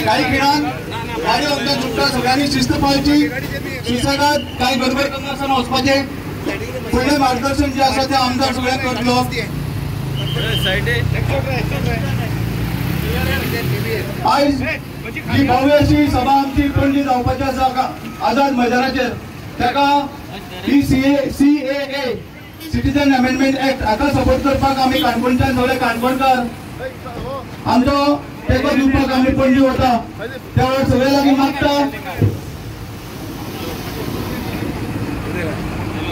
काही खेळात गाडी होता सुट्टा सगळ्यांनी शिस्त पाळची सुसंगात काही गडबड करनासतना वचपाचे पहिले मार्गदर्शन जे आसा ते आमदार सगळ्यांक करतलो आयज ही भव्य अशी सभा आमची पणजी जावपाची आसा आझाद मैदानाचेर ताका ही CAA सिटीजन अमेंडमेंट एक्ट हाका सपोर्ट करपाक आमी काणकोणच्यान सगळे काणकोणकार आमचो तेको दिवपाक आमी पणजी वता त्या वेळार सगळे लागीं मागता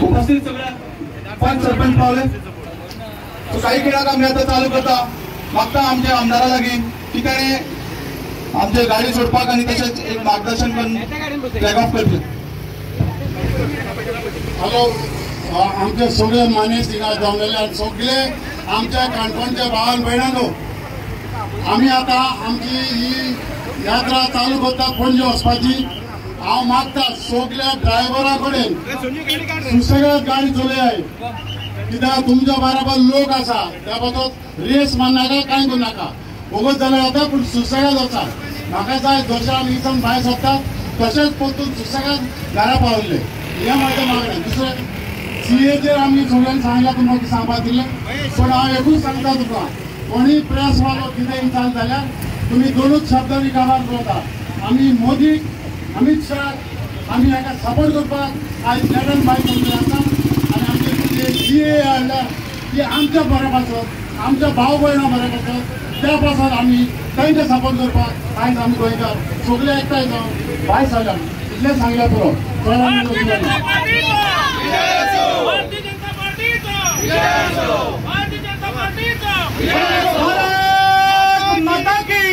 उपस्थित सगळ्या पंच सरपंच पावले सो काही खेळाक आमी आतां चालू करता मागता आमच्या आमदारा लागीं की ताणें आमचे गाडी सोडपाक आनी तशेंच एक मार्गदर्शन करून फ्लॅग ऑफ करचें. हॅलो आमचे सगळे मानेस हिंगा जमलेले सगळे आमच्या काणकोणच्या भावान भयणांनो आमी आतां आमची ही यात्रा चालू करता पणजे वचपाची. हांव मागता सगळ्या ड्रायव्हरा कडेन सुसेगाद गाडी चलयाय कित्याक तुमच्या बरोबर लोक आसा त्या बद्दल रेस मारनाका कांय करूं नाका वगत जाल्यार जाता पूण सुसेगाद वचा. म्हाका जाय जशें आमी इथून भायर सरतात तशेंच परतून सुसेगाद घरा पावले हें म्हाजें मागणें. दुसरें CAचेर आमी सगळ्यांनी सांगलां तुमकां सांगपाक दिलें पूण हांव एकूच सांगता तुका कोणी प्रेस वालो कितें विचार जाल्यार तुमी दोनूच शब्द रिकामार करता. आमी मोदीक अमित शाह आमी हाका सपोर्ट करपाक आयज मॅडम बाय केल्ली आसा आनी आमचे CAA हाडल्या ती आमच्या बऱ्या पासत आमच्या भाव भयणां बऱ्या पासत त्या पासत आमी तांकां सपोर्ट करपाक आयज आमी गोंयकार सगळे एकठांय जावन भायर सरल्या इतलें सांगल्या पुरो. भारत माता की